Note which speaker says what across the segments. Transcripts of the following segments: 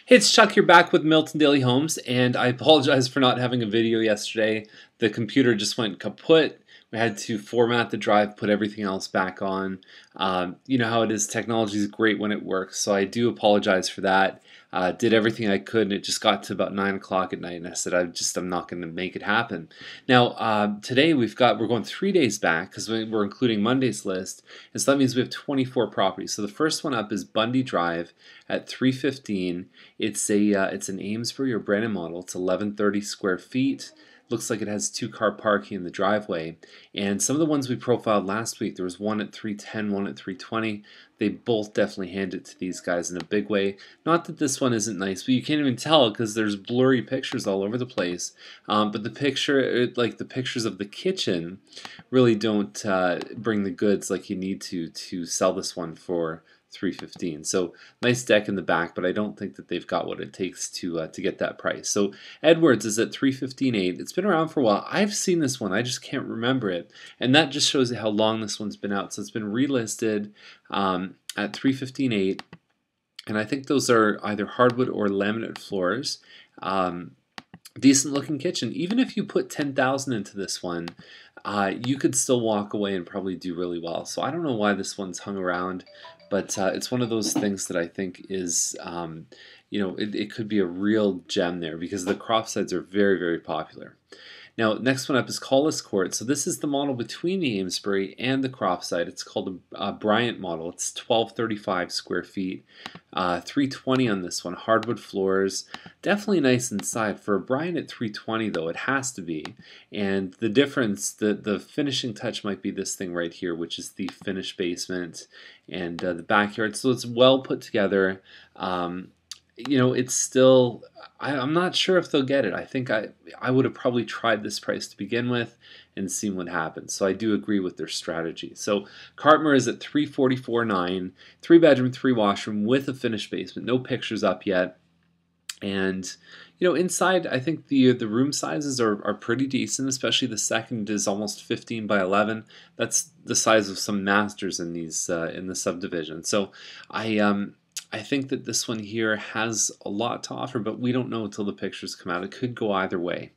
Speaker 1: Hey, it's Chuck here back with Milton Daily Homes, and I apologize for not having a video yesterday. The computer just went kaput. We had to format the drive, put everything else back on. You know how it is, technology is great when it works, so I do apologize for that. Did everything I could, and it just got to about 9 o'clock at night, and I said, I'm not going to make it happen. Now, today we're going 3 days back because we're including Monday's list, and so that means we have 24 properties. So the first one up is Bundy Drive at 315. It's an Amesbury or Brandon model. It's 1130 square feet. Looks like it has 2-car parking in the driveway. And some of the ones we profiled last week, there was one at 310, one at 320. They both definitely hand it to these guys in a big way. Not that this one isn't nice, but you can't even tell because there's blurry pictures all over the place. But the pictures of the kitchen really don't bring the goods like you need to sell this one for 315. So nice deck in the back, but I don't think that they've got what it takes to get that price. So Edwards is at 315.8. It's been around for a while. I've seen this one, I just can't remember it, and that just shows you how long this one's been out. So it's been relisted at 315.8, and I think those are either hardwood or laminate floors. Decent looking kitchen. Even if you put 10,000 into this one, you could still walk away and probably do really well. So I don't know why this one's hung around, but it's one of those things that I think is, it could be a real gem there because the crop sides are very, very popular. Now, next one up is Collis Court. So this is the model between the Amesbury and the Cropside. It's called a Bryant model. It's 1235 square feet, 320 on this one. Hardwood floors, definitely nice inside. For a Bryant at 320 though, it has to be. And the difference, the finishing touch might be this thing right here, which is the finished basement and the backyard. So it's well put together. It's still, I'm not sure if they'll get it. I think I would have probably tried this price to begin with and seen what happens. So I do agree with their strategy. So Cartmer is at 344.9, 3-bedroom, 3-washroom with a finished basement. No pictures up yet. And inside I think the room sizes are pretty decent, especially the second is almost 15 by 11. That's the size of some masters in these in the subdivision. So I think that this one here has a lot to offer, but we don't know until the pictures come out. It could go either way.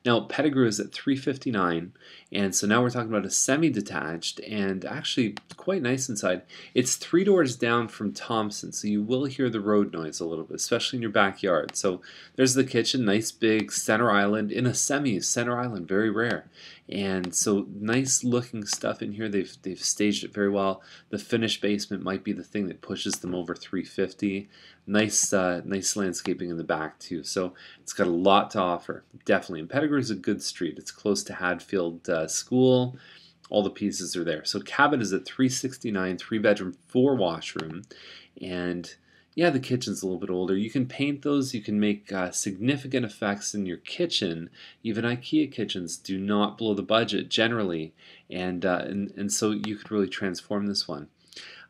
Speaker 1: Now, Pettigrew is at 359, and so now we're talking about a semi-detached and actually quite nice inside. It's 3 doors down from Thompson, so you will hear the road noise a little bit, especially in your backyard. So there's the kitchen, nice big center island in a center island, very rare. And so nice looking stuff in here. They've staged it very well. The finished basement might be the thing that pushes them over 350. Nice landscaping in the back too. So it's got a lot to offer, definitely. And Pettigrew is a good street. It's close to Hadfield School. All the pieces are there. So Cabot is at 369, 3-bedroom, 4-washroom, and yeah, the kitchen's a little bit older. You can paint those. You can make significant effects in your kitchen. Even IKEA kitchens do not blow the budget generally, and so you could really transform this one.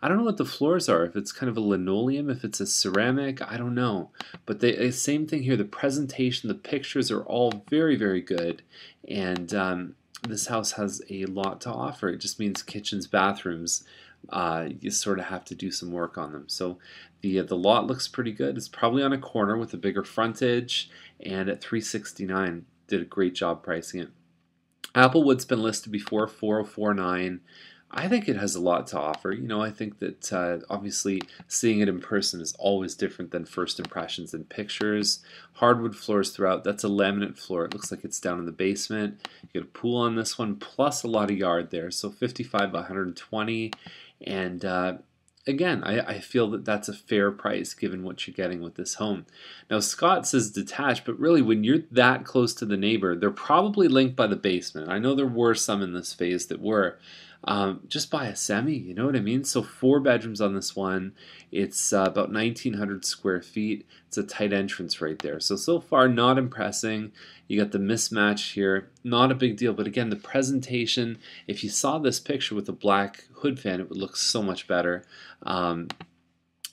Speaker 1: I don't know what the floors are, if it's kind of a linoleum, if it's a ceramic, I don't know. But the same thing here, the presentation, the pictures are all very, very good. And this house has a lot to offer. It just means kitchens, bathrooms, you sort of have to do some work on them. So the lot looks pretty good. It's probably on a corner with a bigger frontage, and at 369 did a great job pricing it. Applewood's been listed before, 4049. I think it has a lot to offer. I think that obviously seeing it in person is always different than first impressions in pictures. Hardwood floors throughout. That's a laminate floor. It looks like it's down in the basement. You get a pool on this one, plus a lot of yard there. So 55 by 120. And again, I feel that that's a fair price given what you're getting with this home. Now, Scott says detached, but really when you're that close to the neighbor, they're probably linked by the basement. I know there were some in this phase that were. Just buy a semi, you know what I mean? So 4 bedrooms on this one. It's about 1,900 square feet. It's a tight entrance right there. So far, not impressing. You got the mismatch here. Not a big deal, but again, the presentation, if you saw this picture with a black hood fan, it would look so much better.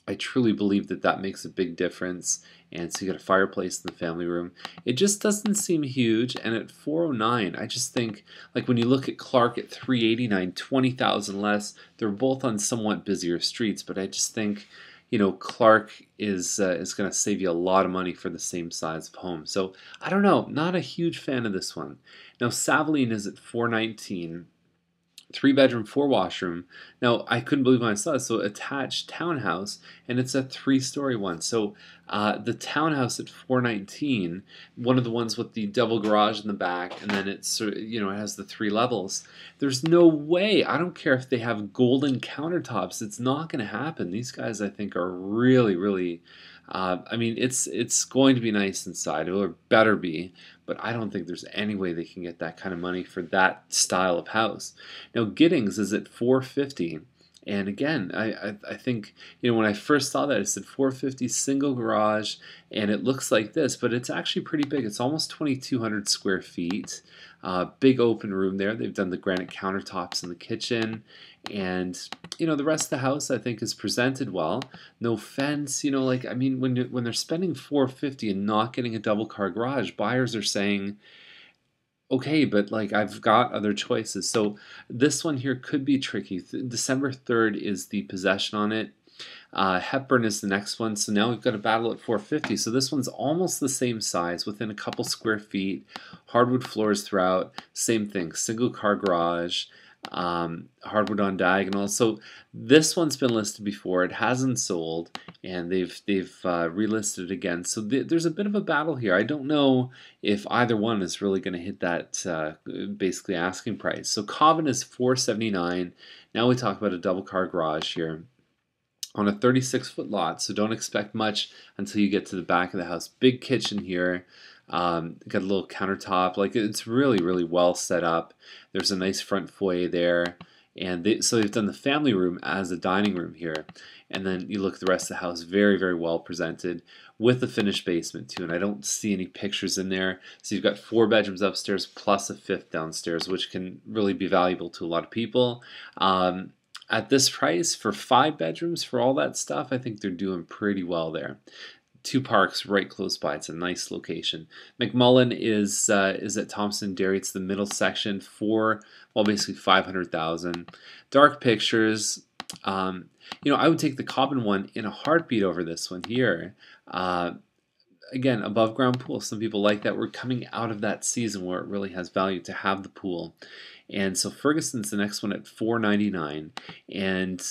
Speaker 1: I truly believe that that makes a big difference. And so you got a fireplace in the family room. It just doesn't seem huge. And at 409, I just think, like when you look at Clark at 389, 20,000 less, they're both on somewhat busier streets. But I just think, Clark is going to save you a lot of money for the same size of home. So I don't know, not a huge fan of this one. Now Savaline is at 419. 3 bedroom, 4 washroom. Now, I couldn't believe when I saw it. So, attached townhouse, and it's a 3-story one. So, the townhouse at 419, one of the ones with the double garage in the back, and then it has the 3 levels. There's no way. I don't care if they have golden countertops. It's not going to happen. These guys, I think, are really, really. I mean, it's going to be nice inside, or better be, but I don't think there's any way they can get that kind of money for that style of house. Now Giddings is at 450, and again, I think when I first saw that, I said 450 single garage, and it looks like this, but it's actually pretty big. It's almost 2,200 square feet. Big open room there. They've done the granite countertops in the kitchen, and the rest of the house I think is presented well. No fence. I mean, when they're spending 450 and not getting a double car garage, buyers are saying, okay, but like I've got other choices. So this one here could be tricky. December 3rd is the possession on it. Hepburn is the next one. So now we've got a battle at 450. So this one's almost the same size, within a couple square feet. Hardwood floors throughout. Same thing, single car garage. Hardwood on diagonal. So this one's been listed before. It hasn't sold, and they've relisted it again. So there's a bit of a battle here. I don't know if either one is really going to hit that basically asking price. So Cobbin is 479. Now we talk about a double car garage here on a 36-foot lot, so don't expect much until you get to the back of the house. Big kitchen here. Got a little countertop. Like, it's really, really well set up. There's a nice front foyer there. And so they've done the family room as a dining room here. And then you look at the rest of the house, very, very well presented, with a finished basement too. And I don't see any pictures in there. So you've got 4 bedrooms upstairs plus a 5th downstairs, which can really be valuable to a lot of people. At this price, for 5 bedrooms, for all that stuff, I think they're doing pretty well there. 2 parks right close by. It's a nice location. McMullen is at Thompson Dairy. It's the middle section for, well, basically 500,000. Dark Pictures. I would take the Cobbin one in a heartbeat over this one here. Again, above ground pool. Some people like that. We're coming out of that season where it really has value to have the pool. And so Ferguson's the next one at 499, and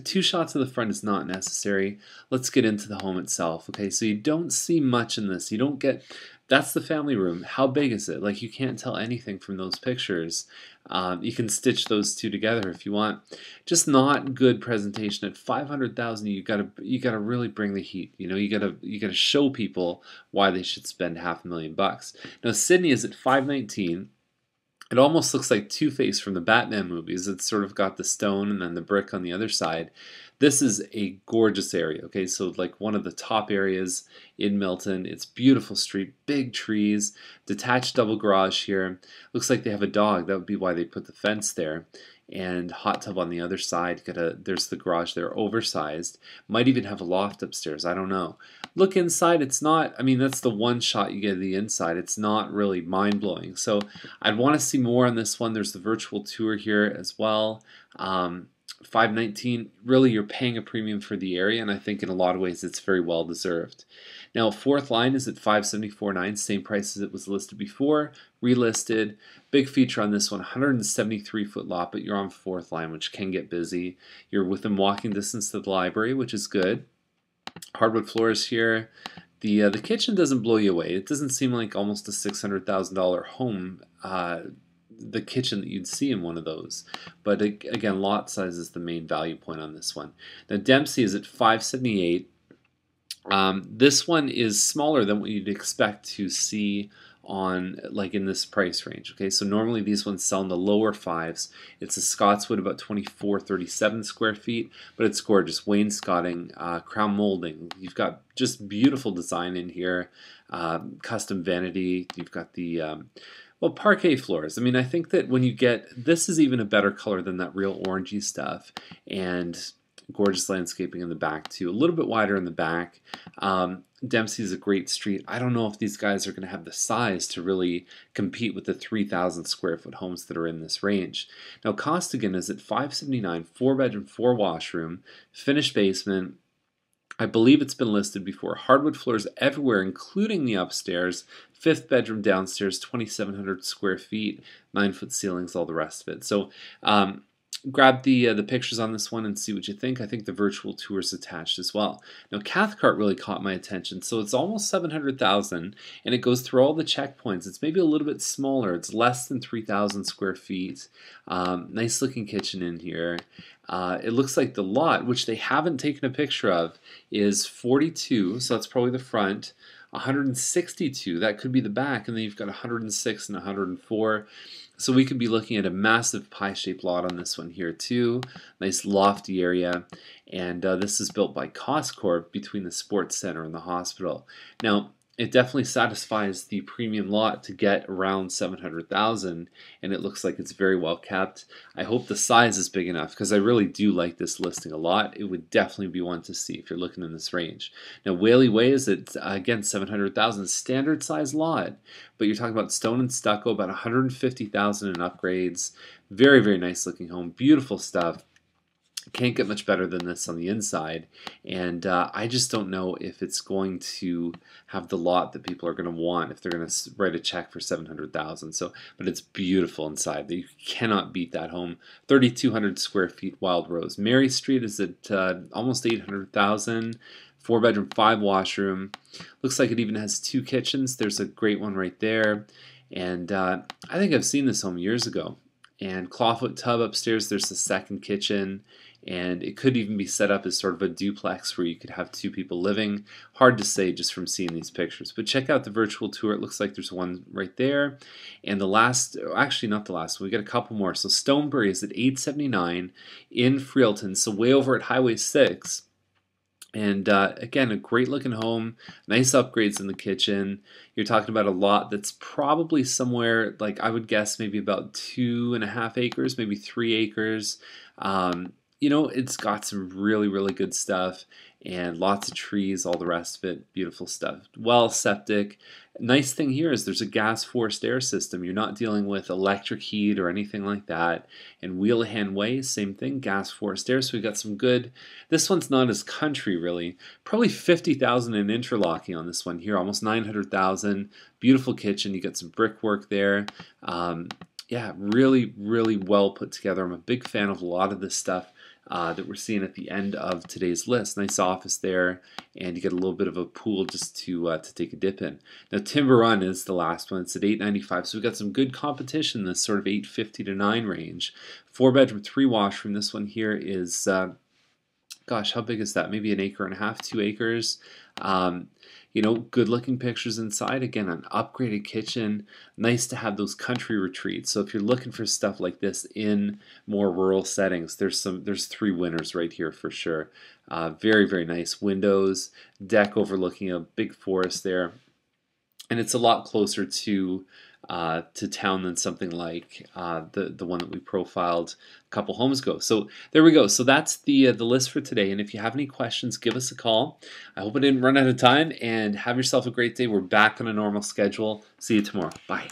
Speaker 1: 2 shots of the front is not necessary. Let's get into the home itself. Okay, so you don't see much in this. You don't get, that's the family room. How big is it? Like, you can't tell anything from those pictures. You can stitch those two together if you want. Just not good presentation. At 500,000, you gotta really bring the heat. You gotta show people why they should spend $500,000. Now Sydney is at 519. It almost looks like Two-Face from the Batman movies. It's sort of got the stone and then the brick on the other side. This is a gorgeous area, okay? So like one of the top areas in Milton. It's beautiful street, big trees, detached double garage here. Looks like they have a dog. That would be why they put the fence there. And hot tub on the other side. There's the garage there, oversized. Might even have a loft upstairs. I don't know. Look inside. It's not. I mean, that's the one shot you get of the inside. It's not really mind blowing. So I'd want to see more on this one. There's the virtual tour here as well. 519. Really, you're paying a premium for the area, and I think in a lot of ways it's very well deserved. Now, Fourth Line is at 574.9, same price as it was listed before, relisted. Big feature on this one, 173-foot lot, but you're on Fourth Line, which can get busy. You're within walking distance to the library, which is good. Hardwood floors here. The kitchen doesn't blow you away. It doesn't seem like almost a $600,000 home, the kitchen that you'd see in one of those. But again, lot size is the main value point on this one. Now, Dempsey is at 578. This one is smaller than what you'd expect to see on, like, in this price range. Okay, so normally these ones sell in the lower fives. It's a Scotswood, about 2437 square feet, but it's gorgeous. Wainscoting, crown molding. You've got just beautiful design in here. Custom vanity. You've got the well, parquet floors. I mean, I think that when you get, this is even a better color than that real orangey stuff. And gorgeous landscaping in the back too. A little bit wider in the back. Dempsey is a great street. I don't know if these guys are going to have the size to really compete with the 3,000 square foot homes that are in this range. Now Costigan is at 579, 4 bedroom, 4 washroom, finished basement. I believe it's been listed before. Hardwood floors everywhere, including the upstairs. 5th bedroom downstairs, 2,700 square feet, 9-foot ceilings, all the rest of it. So grab the pictures on this one and see what you think. I think the virtual tour is attached as well. Now, Cathcart really caught my attention. So it's almost 700,000, and it goes through all the checkpoints. It's maybe a little bit smaller. It's less than 3,000 square feet. Nice looking kitchen in here. It looks like the lot, which they haven't taken a picture of, is 42, so that's probably the front. 162, that could be the back, and then you've got 106 and 104. So we could be looking at a massive pie-shaped lot on this one here too. Nice lofty area, and this is built by Coscorp between the sports center and the hospital. Now, it definitely satisfies the premium lot to get around 700,000, and it looks like it's very well kept. I hope the size is big enough because I really do like this listing a lot. It would definitely be one to see if you're looking in this range. Now, Whaley Way is at again 700,000, standard size lot, but you're talking about stone and stucco, about 150,000 in upgrades. Very, very nice looking home, beautiful stuff. Can't get much better than this on the inside, and I just don't know if it's going to have the lot that people are going to want if they're going to write a check for 700,000. So, but it's beautiful inside. You cannot beat that home. 3,200 square feet, Wild Rose. Mary Street is at almost 800,000. 4-bedroom, 5-washroom. Looks like it even has 2 kitchens. There's a great one right there, and I think I've seen this home years ago. And clawfoot tub upstairs. There's the second kitchen. And it could even be set up as sort of a duplex where you could have 2 people living. Hard to say just from seeing these pictures. But check out the virtual tour. It looks like there's one right there. And the last, actually not the last one, we got a couple more. So Stonebury is at 879 in Freelton, so way over at Highway 6. And again, a great looking home, nice upgrades in the kitchen. You're talking about a lot that's probably somewhere, like I would guess maybe about 2.5 acres, maybe 3 acres. You know, it's got some really, really good stuff and lots of trees, all the rest of it, beautiful stuff. Well, septic. Nice thing here is there's a gas forced air system. You're not dealing with electric heat or anything like that. And Wheelahan Way, same thing, gas forced air. So we've got some good, this one's not as country really. Probably 50,000 in interlocking on this one here, almost 900,000. Beautiful kitchen, you got some brickwork there. Yeah, really, really well put together. I'm a big fan of a lot of this stuff that we're seeing at the end of today's list. Nice office there, and you get a little bit of a pool just to take a dip in. Now, Timber Run is the last one. It's at 895, so we've got some good competition in this sort of 850 to 9 range. 4-bedroom, 3-washroom. This one here is, gosh, how big is that? Maybe 1.5 acres, 2 acres. You know, good looking pictures inside. Again, an upgraded kitchen. Nice to have those country retreats. So if you're looking for stuff like this in more rural settings, there's 3 winners right here for sure. Very, very nice windows, deck overlooking a big forest there, and it's a lot closer to town than something like the one that we profiled a couple homes ago. So there we go. So that's the list for today. And if you have any questions, give us a call. I hope I didn't run out of time. And have yourself a great day. We're back on a normal schedule. See you tomorrow. Bye.